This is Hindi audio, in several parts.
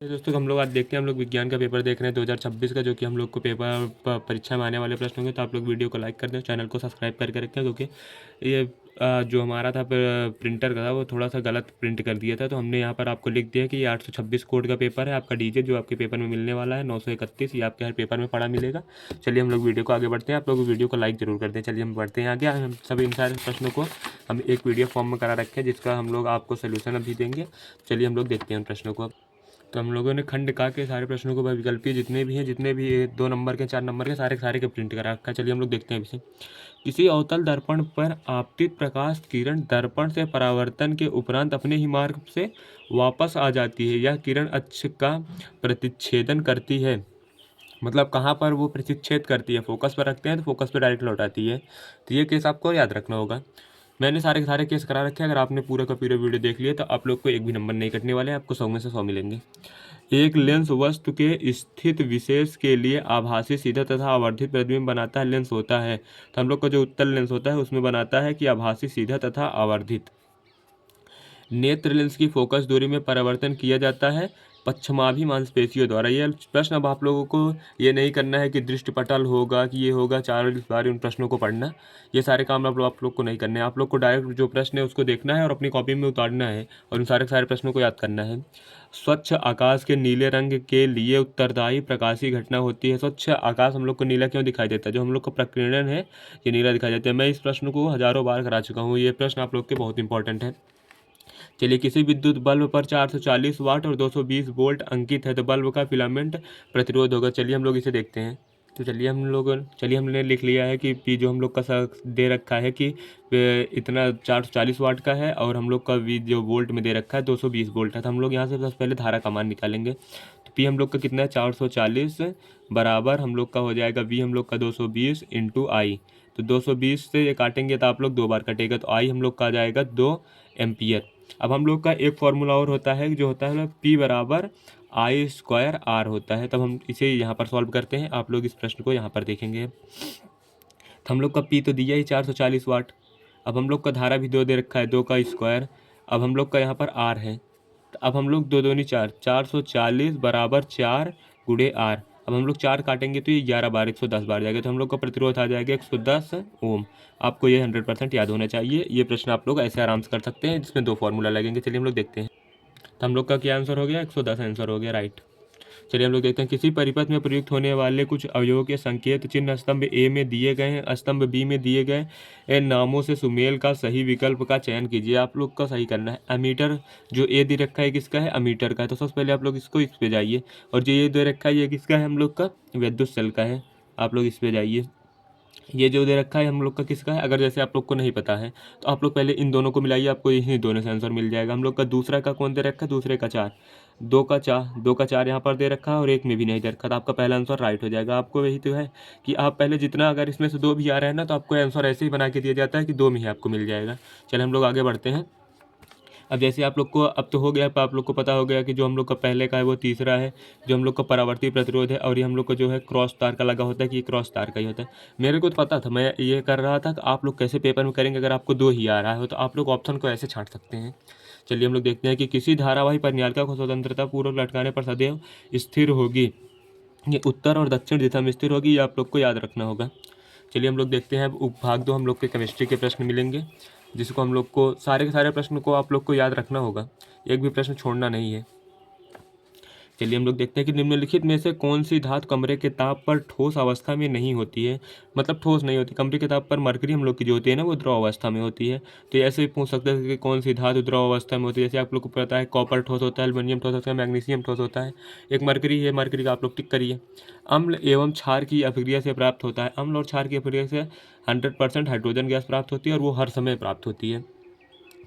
तो दोस्तों हम लोग आज देखते हैं, हम लोग विज्ञान का पेपर देख रहे हैं 2026 का, जो कि हम लोग को पेपर परीक्षा में आने वाले प्रश्न होंगे। तो आप लोग वीडियो को लाइक कर दें, चैनल को सब्सक्राइब करके रखें, क्योंकि ये जो हमारा था प्रिंटर का था वो थोड़ा सा गलत प्रिंट कर दिया था। तो हमने यहाँ पर आपको लिख दिया कि ये 826 कोड का पेपर है आपका डीजे, जो आपके पेपर में मिलने वाला है 931। ये आपके हर पेपर में पढ़ा मिलेगा। चलिए हम लोग वीडियो को आगे बढ़ते हैं, आप लोग वीडियो को लाइक जरूर कर दें। चलिए हम बढ़ते हैं आगे। हम सभी इन सारे प्रश्नों को हम एक वीडियो फॉर्म में करा रखे हैं, जिसका हम लोग आपको सोल्यूशन अभी देंगे। चलिए हम लोग देखते हैं उन प्रश्नों को। तो हम लोगों ने खंड का के सारे प्रश्नों को विकल्पीय जितने भी हैं, जितने भी 2 नंबर के 4 नंबर के सारे के प्रिंट करा रखा है। चलिए हम लोग देखते हैं इसे। किसी अवतल दर्पण पर आपतित प्रकाश किरण दर्पण से परावर्तन के उपरांत अपने ही मार्ग से वापस आ जाती है। यह किरण अक्ष का प्रतिच्छेदन करती है। मतलब कहाँ पर वो प्रतिच्छेद करती है, फोकस पर रखते हैं तो फोकस पर डायरेक्ट लौटाती है। तो ये केस आपको याद रखना होगा। मैंने सारे के सारे केस करा रखे हैं। अगर आपने पूरा का पूरा वीडियो देख लिया तो आप लोग को एक भी नंबर नहीं कटने वाले हैं, आपको 100 में से 100 मिलेंगे। एक लेंस वस्तु के स्थित विशेष के लिए आभासी सीधा तथा आवर्धित प्रतिबिंब बनाता है लेंस होता है। तो हम लोग का जो उत्तल लेंस होता है उसमें बनाता है कि आभासी सीधा तथा आवर्धित। नेत्र लेंस की फोकस दूरी में परिवर्तन किया जाता है पश्चिमाभि मांसपेशियों द्वारा। ये प्रश्न अब आप लोगों को ये नहीं करना है कि दृष्टिपटल होगा कि ये होगा, 4 बार उन प्रश्नों को पढ़ना। ये सारे काम आप लोग को नहीं करने हैं। आप लोग को डायरेक्ट जो प्रश्न है उसको देखना है और अपनी कॉपी में उतारना है और उन सारे के सारे प्रश्नों को याद करना है। स्वच्छ आकाश के नीले रंग के लिए उत्तरदायी प्रकाशीय घटना होती है। स्वच्छ आकाश हम लोग को नीला क्यों दिखाई देता है? जो हम लोग का प्रकीर्णन है ये नीला दिखाई देता है। मैं इस प्रश्न को हज़ारों बार करा चुका हूँ। ये प्रश्न आप लोग के बहुत इंपॉर्टेंट है। चलिए, किसी विद्युत बल्ब पर 440 वाट और 220 वोल्ट अंकित है तो बल्ब का फिलामेंट प्रतिरोध होगा। चलिए हम लोग इसे देखते हैं। तो चलिए हमने लिख लिया है कि पी जो हम लोग का दे रखा है कि इतना 440 वाट का है और हम लोग का वी जो वोल्ट में दे रखा है 220 वोल्ट है। तो हम लोग यहाँ से सबसे पहले धारा का मान निकालेंगे। तो पी हम लोग का कितना है 440 बराबर हम लोग का हो जाएगा वी हम लोग का 220 इंटू आई। तो 220 से ये काटेंगे तो आप लोग 2 बार कटेगा, तो आई हम लोग का आ जाएगा 2 एम्पियर। अब हम लोग का एक फॉर्मूला और होता है जो होता है P बराबर आई स्क्वायर आर होता है। तब हम इसे यहाँ पर सॉल्व करते हैं। आप लोग इस प्रश्न को यहाँ पर देखेंगे। तो हम लोग का P तो दिया ही 440 वाट। अब हम लोग का धारा भी 2 दे रखा है, 2 का स्क्वायर। अब हम लोग का यहाँ पर R है, तो अब हम लोग 2 दूनी 4, 440 बराबर 4 गुणे R। अब हम लोग 4 काटेंगे तो ये 11 बार 110 बार जाएगा। तो हम लोग का प्रतिरोध आ जाएगा 110 ओम। आपको ये 100% याद होना चाहिए। ये प्रश्न आप लोग ऐसे आराम से कर सकते हैं, जिसमें 2 फॉर्मूला लगेंगे। चलिए हम लोग देखते हैं। तो हम लोग का क्या आंसर हो गया? 110 आंसर हो गया, राइट। चलिए हम लोग देखते हैं। किसी परिपथ में प्रयुक्त होने वाले कुछ अवयवों के संकेत चिन्ह स्तंभ ए में दिए गए हैं, स्तंभ बी में दिए गए इन नामों से सुमेल का सही विकल्प का चयन कीजिए। आप लोग का सही करना है। अमीटर जो ए दे रखा है किसका है? अमीटर का है। तो सबसे पहले आप लोग इसको इस पे जाइए। और जो ये दे रखा है ये किसका है? हम लोग का विद्युत सेल का है। आप लोग इस पे जाइए। ये जो दे रखा है हम लोग का किसका है? अगर जैसे आप लोग को नहीं पता है तो आप लोग पहले इन दोनों को मिलाइए, आपको यही दोनों से आंसर मिल जाएगा। हम लोग का दूसरा का कौन दे रखा है? दूसरे का 4, 2 का 4 यहाँ पर दे रखा है और एक में भी नहीं दे रखा। तो आपका पहला आंसर राइट हो जाएगा। आपको यही तो है कि आप पहले जितना, अगर इसमें से 2 भी आ रहे हैं ना, तो आपको आंसर ऐसे ही बना के दिया जाता है कि 2 में ही आपको मिल जाएगा। चलिए हम लोग आगे बढ़ते हैं। अब जैसे आप लोग को अब तो हो गया, अब आप लोग को पता हो गया कि जो हम लोग का पहले का है वो तीसरा है, जो हम लोग का परावर्ती प्रतिरोध है। और ये हम लोग को जो है क्रॉस तार का लगा होता है कि ये क्रॉस तार का ही होता है। मेरे को तो पता था, मैं ये कर रहा था कि आप लोग कैसे पेपर में करेंगे। अगर आपको 2 ही आ रहा हो तो आप लोग ऑप्शन को ऐसे छांट सकते हैं। चलिए हम लोग देखते हैं कि किसी धारावाही परिचालिका को स्वतंत्रता पूर्वक लटकाने पर सदैव स्थिर होगी। ये उत्तर और दक्षिण दिशा में स्थिर होगी, ये आप लोग को याद रखना होगा। चलिए हम लोग देखते हैं। अब उपभाग 2 हम लोग के केमिस्ट्री के प्रश्न मिलेंगे, जिसको हम लोग को सारे के सारे प्रश्न को आप लोग को याद रखना होगा, एक भी प्रश्न छोड़ना नहीं है। चलिए हम लोग देखते हैं कि निम्नलिखित में से कौन सी धातु कमरे के ताप पर ठोस अवस्था में नहीं होती है। मतलब ठोस नहीं होती। कमरे के ताप पर मरकरी हम लोग की जो होती है ना, वो द्रव अवस्था में होती है। तो ऐसे भी पूछ सकते हैं कि कौन सी धातु द्रव अवस्था में होती है। जैसे आप लोग को पता है कॉपर ठोस होता है, एल्युमिनियम ठोस होता है, मैग्नीशियम ठोस होता है। एक मरकरी है, मरकरी का आप लोग टिक करिए। अम्ल एवं क्षार की अभिक्रिया से प्राप्त होता है। अम्ल और क्षार की अभिक्रिया से 100% हाइड्रोजन गैस प्राप्त होती है और वो हर समय प्राप्त होती है।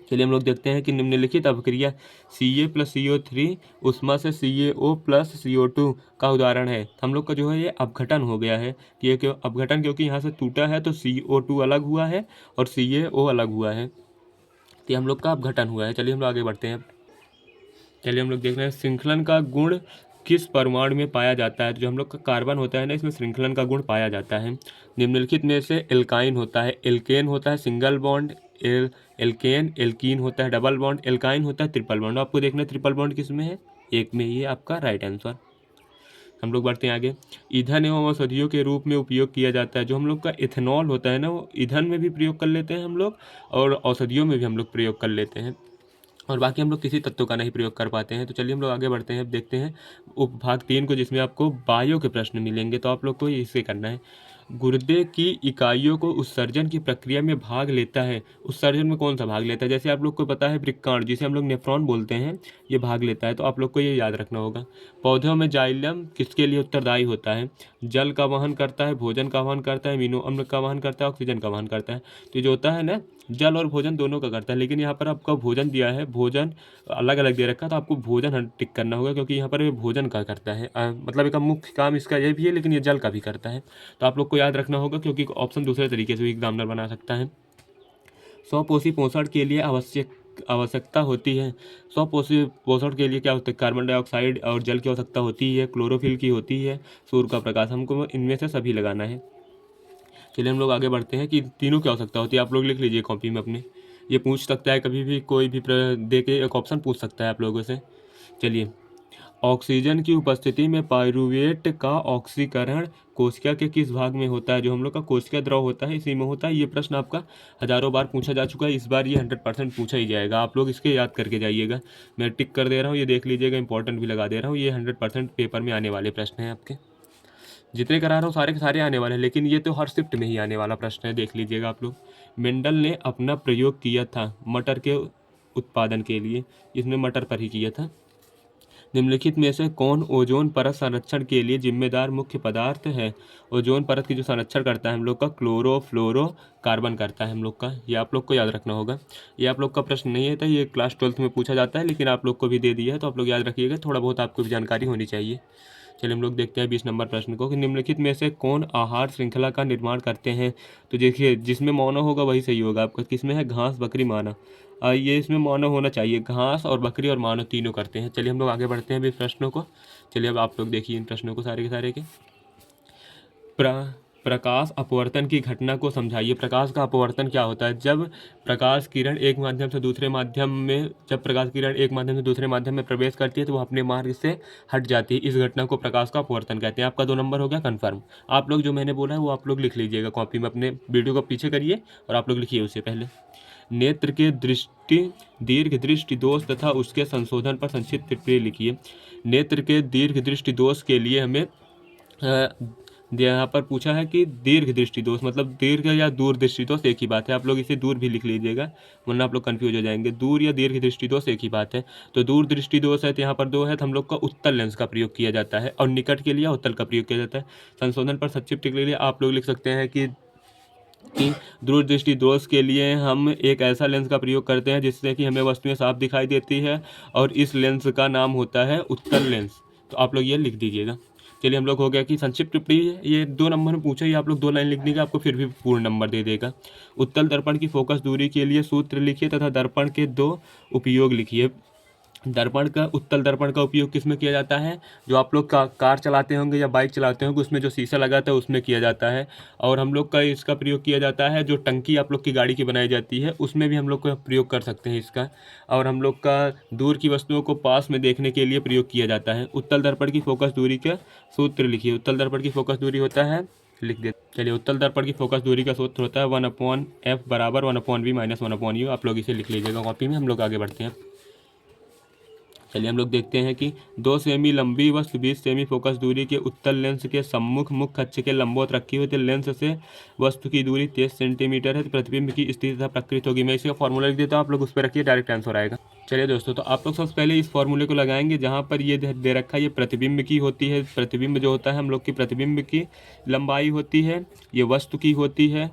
चलिए हम लोग देखते हैं कि निम्नलिखित अभिक्रिया Ca+CO3 उष्मा से CaO+CO2 का उदाहरण है। हम लोग का जो है ये अपघटन हो गया है कि ये क्यों अपघटन? क्योंकि यहाँ से टूटा है तो CO2 अलग हुआ है और CaO अलग हुआ है, तो ये हम लोग का अपघटन हुआ है। चलिए हम लोग आगे बढ़ते हैं। चलिए हम लोग देख रहे हैं श्रृंखलन का गुण किस परमाणु में पाया जाता है। जो हम लोग का कार्बन होता है ना, इसमें श्रृंखलन का गुण पाया जाता है। निम्नलिखित में से एल्काइन होता है, एल्केन होता है सिंगल बॉन्ड, एल्केन, एल्कीन होता है डबल बॉन्ड, एल्काइन होता है ट्रिपल बॉन्ड। आपको देखना है ट्रिपल बॉन्ड किस में है। 1 में ये आपका राइट आंसर। हम लोग बढ़ते हैं आगे। ईंधन एवं औषधियों के रूप में उपयोग किया जाता है। जो हम लोग का इथेनॉल होता है ना, वो ईंधन में भी प्रयोग कर लेते हैं हम लोग, और औषधियों में भी हम लोग प्रयोग कर लेते हैं, और बाकी हम लोग किसी तत्व का नहीं प्रयोग कर पाते हैं। तो चलिए हम लोग आगे बढ़ते हैं, देखते हैं उपभाग 3 को, जिसमें आपको बायो के प्रश्न मिलेंगे। तो आप लोग को इसे करना है। गुर्दे की इकाइयों को उत्सर्जन की प्रक्रिया में भाग लेता है। उत्सर्जन में कौन सा भाग लेता है? जैसे आप लोग को पता है वृक्कांड, जिसे हम लोग नेफ्रॉन बोलते हैं, ये भाग लेता है। तो आप लोग को ये याद रखना होगा। पौधों में जाइलम किसके लिए उत्तरदायी होता है? जल का वहन करता है, भोजन का वहन करता है, अमीनो अम्ल का वहन करता है, ऑक्सीजन का वहन करता है। तो ये जो होता है ना, जल और भोजन दोनों का करता है। लेकिन यहाँ पर आपका भोजन दिया है, भोजन अलग अलग दे रखा है, तो आपको भोजन टिक करना होगा, क्योंकि यहाँ पर ये भोजन का करता है। मतलब एक मुख्य काम इसका ये भी है, लेकिन ये जल का भी करता है। तो आप लोग को याद रखना होगा, क्योंकि ऑप्शन दूसरे तरीके से भी एग्जामिनर बना सकता है। स्वपोषी पोषण के लिए आवश्यकता होती है। स्वपोषी पोषण के लिए क्या होता है? कार्बन डाइऑक्साइड और जल की आवश्यकता होती है, क्लोरोफिल की होती है, सूर्य का प्रकाश। हमको इनमें से सभी लगाना है। चलिए हम लोग आगे बढ़ते हैं कि तीनों की आवश्यकता होती है। आप लोग लिख लीजिए कॉपी में अपने, ये पूछ सकता है कभी भी, कोई भी दे के एक ऑप्शन पूछ सकता है आप लोगों से। चलिए, ऑक्सीजन की उपस्थिति में पाइरूवेट का ऑक्सीकरण कोशिका के किस भाग में होता है? जो हम लोग का कोशिका द्रव होता है, इसी में होता है। ये प्रश्न आपका हजारों बार पूछा जा चुका है, इस बार ये 100% पूछा ही जाएगा। आप लोग इसके याद करके जाइएगा। मैं टिक कर दे रहा हूँ, ये देख लीजिएगा, इंपॉर्टेंट भी लगा दे रहा हूँ। ये 100% पेपर में आने वाले प्रश्न हैं आपके। जितने करा रहा हूँ सारे के सारे आने वाले हैं, लेकिन ये तो हर शिफ्ट में ही आने वाला प्रश्न है, देख लीजिएगा आप लोग। मेंडल ने अपना प्रयोग किया था मटर के उत्पादन के लिए, इसने मटर पर ही किया था। निम्नलिखित में से कौन ओजोन परत संरक्षण के लिए जिम्मेदार मुख्य पदार्थ है? ओजोन परत की जो संरक्षण करता है हम लोग का, क्लोरोफ्लोरो कार्बन करता है हम लोग का। ये आप लोग को याद रखना होगा। ये आप लोग का प्रश्न नहीं है, तो ये क्लास 12th में पूछा जाता है, लेकिन आप लोग को भी दे दिया है, तो आप लोग याद रखिएगा। थोड़ा बहुत आपको भी जानकारी होनी चाहिए। चलिए हम लोग देखते हैं 20 नंबर प्रश्न को, कि निम्नलिखित में से कौन आहार श्रृंखला का निर्माण करते हैं? तो देखिए, जिसमें मौन होगा वही सही होगा आपका। किसमें है? घास, बकरी, मानव। ये इसमें मानव होना चाहिए। घास और बकरी और मानव तीनों करते हैं। चलिए हम लोग आगे बढ़ते हैं अभी प्रश्नों को। चलिए अब आप लोग देखिए इन प्रश्नों को सारे के सारे के। प्रकाश अपवर्तन की घटना को समझाइए। प्रकाश का अपवर्तन क्या होता है? जब प्रकाश किरण एक माध्यम से दूसरे माध्यम में प्रवेश करती है, तो वह अपने मार्ग से हट जाती है। इस घटना को प्रकाश का अपवर्तन कहते हैं। आपका 2 नंबर हो गया कन्फर्म। आप लोग जो मैंने बोला है वो आप लोग लिख लीजिएगा कॉपी में, अपने वीडियो को पीछे करिए और आप लोग लिखिए उससे पहले। नेत्र के दीर्घ दृष्टि दोष तथा उसके संशोधन पर संक्षिप्त टिप्पणी लिखिए। नेत्र के दीर्घ दृष्टि दोष के लिए हमें यहाँ पर पूछा है कि दीर्घ दृष्टि दोष मतलब दीर्घ या दूर दृष्टि दोष एक ही बात है। आप लोग इसे दूर भी लिख लीजिएगा, वरना आप लोग कंफ्यूज हो जाएंगे। दूर या दीर्घ दृष्टि दोष एक ही बात है। तो दूर दृष्टि दोष है, तो यहाँ पर 2 है, तो हम लोग का उत्तल लेंस का प्रयोग किया जाता है, और निकट के लिए उत्तल का प्रयोग किया जाता है। संशोधन पर संक्षिप्त के लिए आप लोग लिख सकते हैं कि दूरदृष्टि दोष के लिए हम एक ऐसा लेंस का प्रयोग करते हैं जिससे कि हमें वस्तुएं साफ दिखाई देती है, और इस लेंस का नाम होता है उत्तल लेंस। तो आप लोग ये लिख दीजिएगा। चलिए हम लोग हो गया कि संक्षिप्त टिप्पणी है, ये 2 नंबर में पूछा ही, आप लोग 2 लाइन लिख दीजिए, आपको फिर भी पूर्ण नंबर दे देगा। उत्तल दर्पण की फोकस दूरी के लिए सूत्र लिखिए तथा दर्पण के 2 उपयोग लिखिए। उत्तल दर्पण का उपयोग किस में किया जाता है? जो आप लोग कार चलाते होंगे या बाइक चलाते होंगे, उसमें जो शीशा लगाता है उसमें किया जाता है। और हम लोग का इसका प्रयोग किया जाता है जो टंकी आप लोग की गाड़ी की बनाई जाती है, उसमें भी हम लोग का प्रयोग कर सकते हैं इसका। और हम लोग का दूर की वस्तुओं को पास में देखने के लिए प्रयोग किया जाता है। उत्तल दर्पण की फोकस दूरी का सूत्र लिखिए। उत्तल दर्पण की फोकस दूरी होता है, लिख दे। चलिए, उत्तल दर्पण की फोकस दूरी का सूत्र होता है 1/f बराबर 1/v माइनस 1/u। आप लोग इसे लिख लीजिएगा कॉपी में। हम लोग आगे बढ़ते हैं। चलिए हम लोग देखते हैं कि 2 सेमी लंबी वस्तु 20 सेमी फोकस दूरी के उत्तल लेंस के सम्मुख मुख्य अक्ष के लंबवत रखी हुई, तो लेंस से वस्तु की दूरी 23 सेंटीमीटर है। तो प्रतिबिंब की स्थिति तथा प्रकृति होगी। मैं इसका फॉर्मूला लिख देता हूँ, आप लोग उस पर रखिए, डायरेक्ट आंसर आएगा। चलिए दोस्तों, तो आप लोग सबसे पहले इस फॉर्मूले को लगाएंगे जहाँ पर ये दे रखा है, ये प्रतिबिंब की होती है। प्रतिबिंब जो होता है हम लोग की प्रतिबिंब की लंबाई होती है, ये वस्तु की होती है,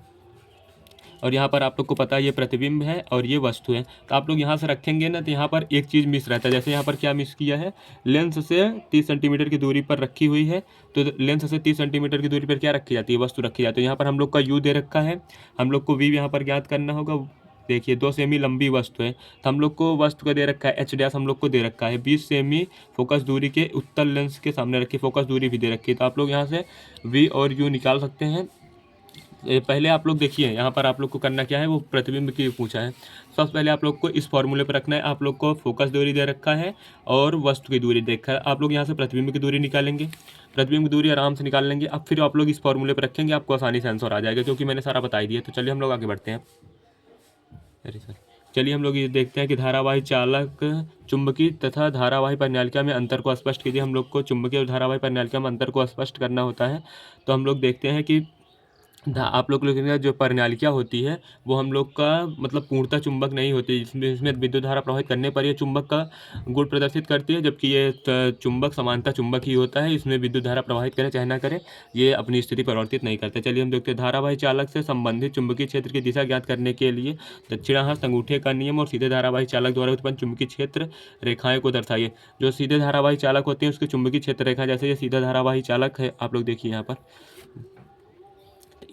और यहाँ पर आप लोग को पता है ये प्रतिबिंब है और ये वस्तु है। तो आप लोग यहाँ से रखेंगे ना, तो यहाँ पर एक चीज़ मिस रहता है। जैसे यहाँ पर क्या मिस किया है, लेंस से 30 सेंटीमीटर की दूरी पर रखी हुई है, तो लेंस से 30 सेंटीमीटर की दूरी पर क्या रखी जाती है? वस्तु रखी जाती है। यहाँ पर हम लोग का यू दे रखा है, हम लोग को वी यहाँ पर ज्ञात करना होगा। देखिए 2 सेमी लंबी वस्तु है, तो हम लोग को वस्तु का दे रखा है एच डैश, हम लोग को दे रखा है 20 सेमी फोकस दूरी के उत्तल लेंस के सामने रखी, फोकस दूरी भी दे रखी है। तो आप लोग यहाँ से वी और यू निकाल सकते हैं। पहले आप लोग देखिए यहाँ पर आप लोग को करना क्या है, वो प्रतिबिंब की पूछा है। सबसे पहले आप लोग को इस फॉर्मूले पर रखना है। आप लोग को फोकस दूरी दे रखा है और वस्तु की दूरी देखा है। आप लोग यहाँ से प्रतिबिंब की दूरी निकालेंगे, प्रतिबिंब की दूरी आराम से निकाल लेंगे। अब फिर आप लोग इस फॉर्मूले पर रखेंगे, आपको आसानी से आंसर आ जाएगा, क्योंकि मैंने सारा बता ही दिया। तो चलिए हम लोग आगे बढ़ते हैं। अरे सर, चलिए हम लोग ये देखते हैं कि धारावाही चालक चुंबकीय तथा धारावाही परिनालिका में अंतर को स्पष्ट कीजिए। हम लोग को चुंबकीय और धारावाही परिनालिका में अंतर को स्पष्ट करना होता है। तो हम लोग देखते हैं कि आप लोग लिखेंगे जो परिनालिका होती है वो हम लोग का मतलब पूर्णतः चुंबक नहीं होती, इसमें विद्युत धारा प्रवाहित करने पर ये चुंबक का गुण प्रदर्शित करती है, जबकि ये चुंबक समानता चुंबक ही होता है। इसमें विद्युत धारा प्रवाहित करे चाहे ना करे, ये अपनी स्थिति परिवर्तित नहीं करते। चलिए हम देखते हैं धारावाही चालक से संबंधित चुंबकीय क्षेत्र की दिशा ज्ञात करने के लिए दक्षिणाहस्त अंगूठे का नियम और सीधे धारावाही चालक द्वारा उत्पन्न चुंबकीय क्षेत्र रेखाएं को दर्शाइए। जो सीधे धारावाही चालक होते हैं उसके चुंबकीय क्षेत्र रेखा, जैसे ये सीधा धारावाही चालक है, आप लोग देखिए यहाँ पर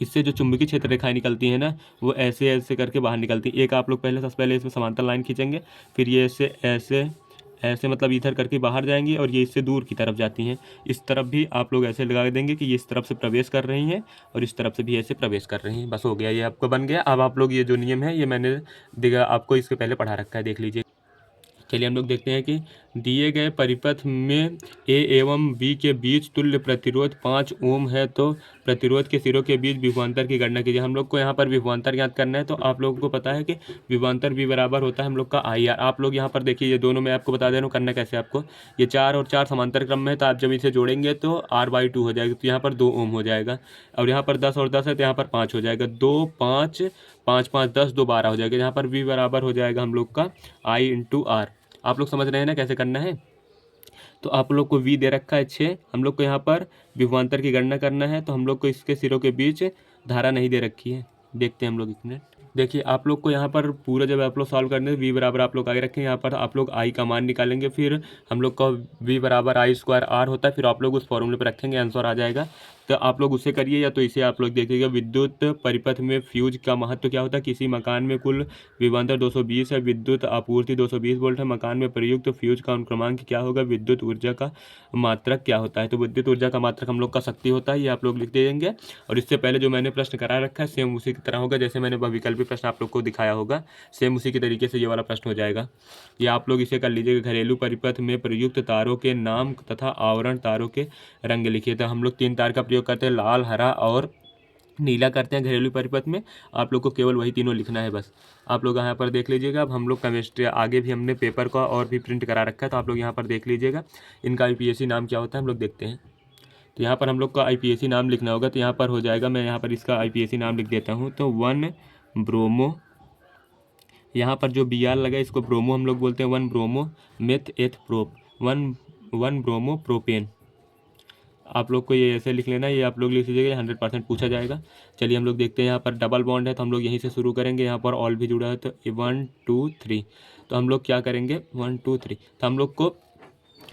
इससे जो चुंबकीय क्षेत्र रेखाएं निकलती हैं ना, वो ऐसे ऐसे करके बाहर निकलती है। एक आप लोग सबसे पहले इसमें समांतर लाइन खींचेंगे, फिर ये इससे ऐसे ऐसे मतलब इधर करके बाहर जाएंगी और ये इससे दूर की तरफ जाती हैं। इस तरफ भी आप लोग ऐसे लगा देंगे कि ये इस तरफ से प्रवेश कर रही हैं और इस तरफ से भी ऐसे प्रवेश कर रही हैं। बस हो गया, ये आपको बन गया। अब आप लोग ये जो नियम है ये मैंने दिखा आपको इसके पहले पढ़ा रखा है, देख लीजिए। चलिए हम लोग देखते हैं कि दिए गए परिपथ में ए एवं बी के बीच तुल्य प्रतिरोध 5 ओम है, तो प्रतिरोध के सिरों के बीच विभवांतर की गणना कीजिए। हम लोग को यहाँ पर विभवांतर ज्ञात करना है। तो आप लोगों को पता है कि विभवांतर भी बराबर होता है हम लोग का आई आर। आप लोग यहाँ पर देखिए, ये दोनों मैं आपको बता दे रहा हूँ करना कैसे। आपको ये 4 और 4 समांतर क्रम में है, तो आप जब इसे जोड़ेंगे तो R/2 हो जाएगा, तो यहाँ पर 2 ओम हो जाएगा। और यहाँ पर 10 और 10 है तो यहाँ पर 5 हो जाएगा। 2 5 5 5 10 2 12 हो जाएगा। यहाँ पर V बराबर हो जाएगा हम लोग का I/R। आप लोग समझ रहे हैं ना कैसे करना है। तो आप लोग को V दे रखा है 6, हम लोग को यहाँ पर विभवांतर की गणना करना है। तो हम लोग को इसके सिरों के बीच धारा नहीं दे रखी है, देखते हैं हम लोग 1 मिनट। देखिए आप लोग को यहाँ पर पूरा जब आप लोग सॉल्व करने V बराबर आप लोग आगे रखें, यहाँ पर आप लोग I का मान निकालेंगे, फिर हम लोग का V बराबर I² R होता है, फिर आप लोग उस फॉर्मूले पर रखेंगे, आंसर आ जाएगा। तो आप लोग उसे करिए या तो इसे आप लोग देखिएगा। विद्युत परिपथ में फ्यूज का महत्व क्या होता है। किसी मकान में कुल विभवांतर 220 है, विद्युत आपूर्ति 220 वोल्ट है, मकान में प्रयुक्त फ्यूज का क्रमांक क्या होगा, विद्युत ऊर्जा का मात्रक क्या होता है। तो विद्युत ऊर्जा का मात्रक हम लोग का शक्ति होता है, ये आप लोग लिख देंगे। और इससे पहले जो मैंने प्रश्न करा रखा है सेम उसी की तरह होगा, जैसे मैंने विकल्पी प्रश्न आप लोग को दिखाया होगा, सेम उसी के तरीके से ये वाला प्रश्न हो जाएगा। ये आप लोग इसे कर लीजिएगा। घरेलू परिपथ में प्रयुक्त तारों के नाम तथा आवरण तारों के रंग लिखिए। तो हम लोग 3 तार का प्रयोग करते हैं, लाल, हरा और नीला करते हैं घरेलू परिपथ में। आप लोग को केवल वही तीनों लिखना है बस। आप लोग यहाँ पर देख लीजिएगा। अब हम लोग केमिस्ट्री आगे भी हमने पेपर का और भी प्रिंट करा रखा है, तो आप लोग यहाँ पर देख लीजिएगा इनका IPSC नाम क्या होता है, हम लोग देखते हैं। तो यहाँ पर हम लोग का IPSC नाम लिखना होगा, तो यहाँ पर हो जाएगा, मैं यहाँ पर इसका IPSC नाम लिख देता हूँ। तो 1 ब्रोमो, यहाँ पर जो BR लगा इसको ब्रोमो हम लोग बोलते हैं, 1 bromo meth eth prop, 1 bromo propane. आप लोग को ये ऐसे लिख लेना, ये आप लोग लिख लीजिएगा, 100% पूछा जाएगा। चलिए हम लोग देखते हैं, यहाँ पर डबल बॉन्ड है तो हम लोग यहीं से शुरू करेंगे। यहाँ पर ऑल भी जुड़ा है, तो 1 2 3। तो हम लोग क्या करेंगे 1 2 3। तो हम लोग को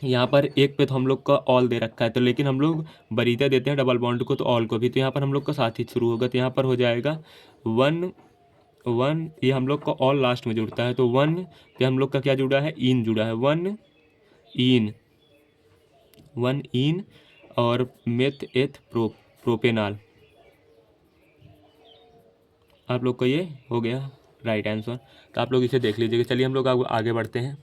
यहाँ पर एक पे तो हम लोग का ऑल दे रखा है, तो लेकिन हम लोग बरीता देते हैं डबल बॉन्ड को, तो ऑल को भी। तो यहाँ पर हम लोग का साथ ही शुरू होगा, तो यहाँ पर हो जाएगा 1 1। ये हम लोग का ऑल लास्ट में जुड़ता है, तो 1 पे हम लोग का क्या जुड़ा है, इन जुड़ा है, 1 इन और मेथ एथ प्रोपेनाल। आप लोग को ये हो गया राइट आंसर। तो आप लोग इसे देख लीजिएगा। चलिए हम लोग आगे बढ़ते हैं।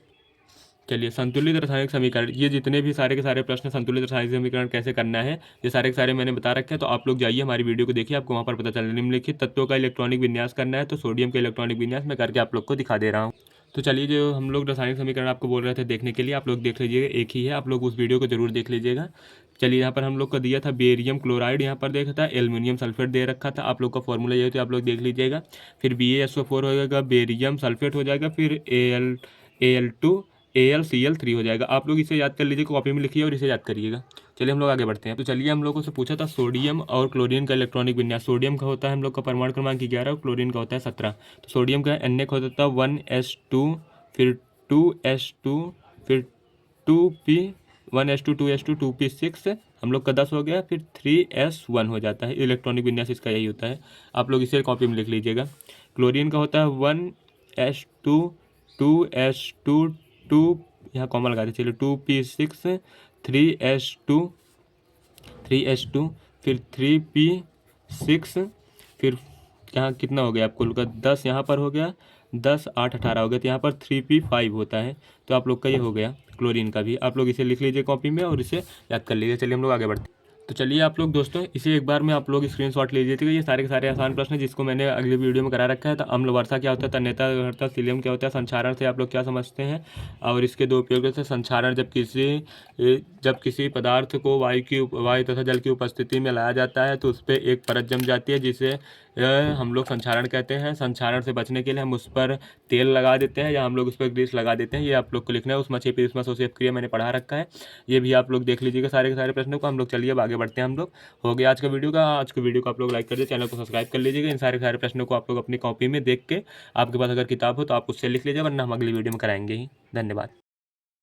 चलिए संतुलित रासायनिक समीकरण, ये जितने भी सारे के सारे प्रश्न संतुलित रासायनिक समीकरण कैसे करना है ये सारे के सारे मैंने बता रखे हैं। तो आप लोग जाइए हमारी वीडियो को देखिए, आपको वहाँ पर पता चलेगा। निम्नलिखित तत्वों का इलेक्ट्रॉनिक विन्यास करना है, तो सोडियम का इलेक्ट्रॉनिक विन्यास मैं करके आप लोग को दिखा दे रहा हूँ। तो चलिए जो हम लोग रासायनिक समीकरण आपको बोल रहे थे देखने के लिए, आप लोग देख लीजिएगा, एक ही है, आप लोग उस वीडियो को जरूर देख लीजिएगा। चलिए यहाँ पर हम लोग को दिया था बेरियम क्लोराइड, यहाँ पर देखा था एल्युमिनियम सल्फेट दे रखा था। आप लोग का फॉर्मूला ये तो आप लोग देख लीजिएगा। फिर BaSO4 हो जाएगा, बेरियम सल्फेट हो जाएगा, फिर Al2 AlCl3 हो जाएगा। आप लोग इसे याद कर लीजिए, कॉपी में लिखिए और इसे याद करिएगा। चलिए हम लोग आगे बढ़ते हैं। तो चलिए हम लोगों से पूछा था सोडियम और क्लोरीन का इलेक्ट्रॉनिक विन्यास। सोडियम का होता है हम लोग का परमाणु क्रमांक 11 और क्लोरीन का होता है 17। तो सोडियम का NA होता था 1s2, फिर 2s2, फिर 2p, 1s2 2s2 2p6, हम लोग का 10 हो गया, फिर 3s1 हो जाता है। इलेक्ट्रॉनिक विन्यास इसका यही होता है, आप लोग इसे कॉपी में लिख लीजिएगा। क्लोरीन का होता है 1s2 2s2 2, यहाँ कॉमा लगा दे, चलिए 2p6, 3s2, फिर 3p6, फिर यहाँ कितना हो गया आप कुल का 10 यहाँ पर हो गया, 10 8 18 हो गया, तो यहाँ पर 3p5 होता है। तो आप लोग का ये हो गया क्लोरीन का भी। आप लोग इसे लिख लीजिए कॉपी में और इसे याद कर लीजिए। चलिए हम लोग आगे बढ़ते हैं। तो चलिए आप लोग दोस्तों इसे एक बार में आप लोग स्क्रीनशॉट ले लीजिएगा। ये सारे के सारे आसान प्रश्न हैं जिसको मैंने अगली वीडियो में करा रखा है। तो अम्ल वर्षा क्या होता है, तन्यता घटता, सीलियम क्या होता है, संक्षारण से आप लोग क्या समझते हैं और इसके दो उपयोग हैं। संक्षारण जब किसी पदार्थ को वायु तथा जल की उपस्थिति में लाया जाता है तो उस पर एक परत जम जाती है जिसे हम लोग संक्षारण कहते हैं। संक्षारण से बचने के लिए हम उस पर तेल लगा देते हैं या हम लोग उस पर ग्रीस लगा देते हैं। ये आप लोग को लिखना है। उसमें छिपी ऊष्माशोषक क्रिया मैंने पढ़ा रखा है, ये भी आप लोग देख लीजिएगा सारे के सारे प्रश्नों को। हम लोग चलिए अब आगे बढ़ते हैं। हम लोग हो गया आज के वीडियो को आप लोग लाइक कर दीजिए, चैनल को सब्सक्राइब कर लीजिएगा। इन सारे के सारे प्रश्नों को आप लोग अपनी कॉपी में देख के, आपके पास अगर किताब हो तो आप उससे लिख लीजिए, वरना हम अगली वीडियो में कराएंगे ही। धन्यवाद।